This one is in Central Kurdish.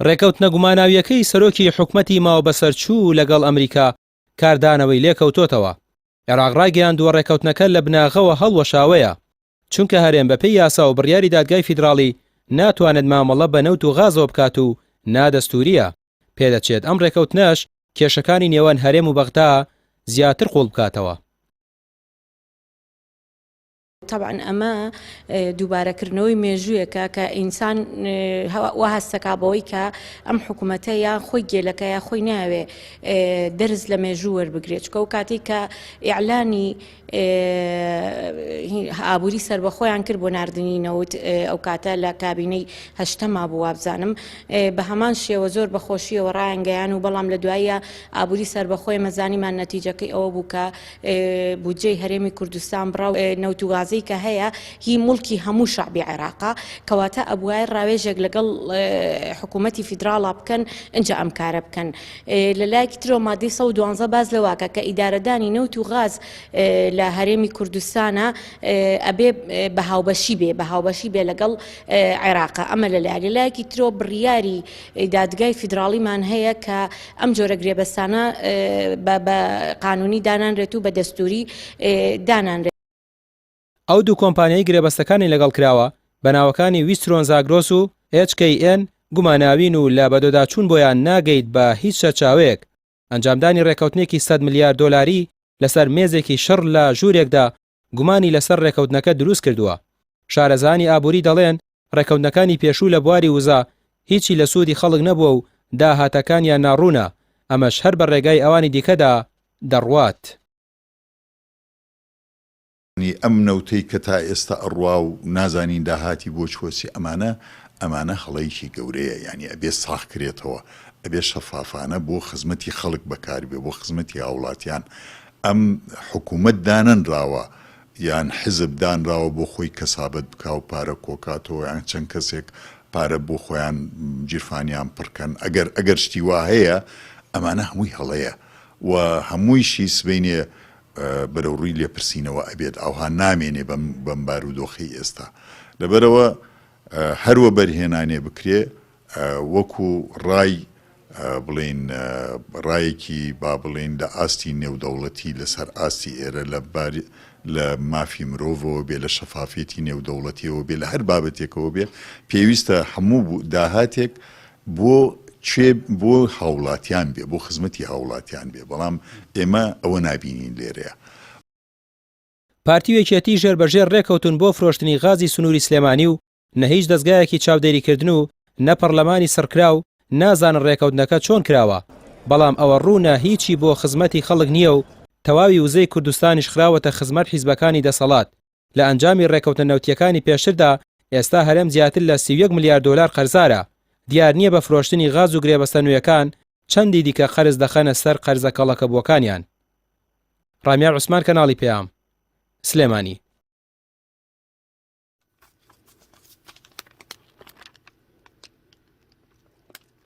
ڕێکەوتنە گوماناویەکەی سەرۆکی حکومەتی ماوە بەسەرچوو لەگەڵ ئەمریکا کاردانەوەی لێکەوتۆتەوە. عێراق ڕاگەیاندووە ڕێکەوتنەکە لە بناغەوە هەڵوەشاوەیە، چونکە هەرێم بەپێی یاسا و بڕیاری دادگای فیدراڵی ناتوانێت مامەڵە بە نەوت و غازەوە بکات و نادەستوریە. پێدەچێت ئەم ڕێکەوتنەش کێشەکانی نێوان هەرێم و بەغدا زیاتر قوڵ بکاتەوە. طبعا ئەمە دووبارەکردنەوەی مێژوویەکە کە ئینسان وا هەستەکا بەوەی کە ئەم حکوومەتە یان خۆی گێلەکە یا خۆی ناوێ دەرز لە مێژوو وەربگرێت، چکە و کاتی کە ئیعلانی ئابووری سربەخۆیان کرد بۆ نردنی نەوت ئەو کاتە لە کابینەی هەشتەما بوو وابزانم بە هەمان شێوە زۆر بەخۆشیەوە ڕایانگەیان و بەڵام لە دوایە ئابووری سربەخۆی مەزانیمان نەتیجەکەی ئەوە بوو کە بودجەی هەرێمی کوردستان بڕاو نەوت و غازەی کە هەیە هی مڵکی هەموو شعبی عێراقا، کەواتە ئەبووای ڕاوێژێک لەگەڵ حکوومەتی فیدراڵا بکەن ئەنجا ئەم کارە بکەن. لە لایەکی ترەوە مادەی 112 باز لەواکە کە ئیدارەدانی نەوت و غاز لە هەرێمی کوردستانە ئەبێ بە هاوبەشی بێ لەگەڵ عێراقا. ئەمە لە لایەکی ترەوە بڕیاری دادگای فیدراڵیمان هەیە کە ئەم جۆرە گرێبەستانە بە قانونی دانانرێت و بە دەستوری دانانرێت. ئەو دوو کۆمپانیای گرێبەستەکانی لەگەڵ کراوە بە ناوەکانی ویسترۆن زاگرۆس و HKN گوماناوین و لە بەدۆداچوون بۆیان ناگەیت بە هیچ شەرچاوەیەک ئەنجامدانی ڕێکەوتنێکی 100 میلیارد دۆلاری لەسەر مێزێکی شڕ لە ژوورێکدا گومانی لەسەر ڕێکەوتنەکە دروست کردووە. شارەزانی ئابووری دەڵێن ڕێکەوتنەکانی پێشوو لە بواری وزا هیچی لە سوودی خەڵک نەبووە و داهاتەکانیان ناڕوونە، ئەمەش هەر بە ڕێگای ئەوانی دیکەدا دەڕوات. ئەم نەوتەی کە تا ئێستا ئەڕوا و نازانین داهاتی بۆ چۆسی ئەمانە هەڵەیەکی گەورەیە، یعنی ئەبێ ساخکرێتەوە، ئەبێ شەفافانە بۆ خزمەتی خەڵک بەکاربێ، بۆ خزمەتی هاوڵاتیان. ئەم حکوومەت دانەنراوە یان حزب دانراوە بۆ خۆی کەسابەت بکا و پارە کۆکاتەوە، یان چەند کەسێک پارە بۆ خۆیان جیرفانیان پڕکەن. ئەگەر شتی وا هەیە ئەمانە هەمووی هەڵەیە و هەموویشی سبەینێ بەرەو ڕووی لێپرسینەوە ئەبێت، ئەوها نامێنێ بەم بارودۆخی ئێستا. لەبەرەوە هەروە بەرهێنانێ بکرێ وەکو ڕای بڵێن ڕایەکی با بڵێن لە ئاستی نێودەوڵەتی لەسەر ئاستی ئێرە لە مافی مرۆڤەوە بێ، لە شەفافێتی نێودەوڵەتیەوە بێ، لە هەر بابەتێکەوە بێ. پێویستە هەموو داهاتێک بۆ هاوڵاتیان بێ، بۆ خزمەتی هاوڵاتیان بێ، بەڵام ئێمە ئەوە نابینین لێرەیە. پارتی وێکێتی ژێربەژێر ڕێکەوتون بۆ فرۆشتنی غازی سنووری سلێمانی و نە هیچ دەستگایەکی چاودێریکردن و نە پەرلەمانی سەرکرا و نازانن ڕێکەوتنەکە چۆن کراوە، بەڵام ئەوە ڕوونە هیچی بۆ خزمەتی خەڵک نییە و تەواوی وزەی کوردستانیش خراوەتە خزمەت حیزبەکانی دەسەڵات. لە ئەنجامی ڕێکەوتنە نەوتیەکانی پێشتردا ئێستا هەرێم زیاتر لە 31 میلیارد دۆلار قەرزارە. دیار نییە بە فرۆشتنی غاز و گرێبەستە نوێیەکان چەندی دیکە قەرز دەخەنە سەر قەرزە کەڵەکە بووەکانیان. ڕامیار عوسمان، کەناڵی پێام، سلێمانی.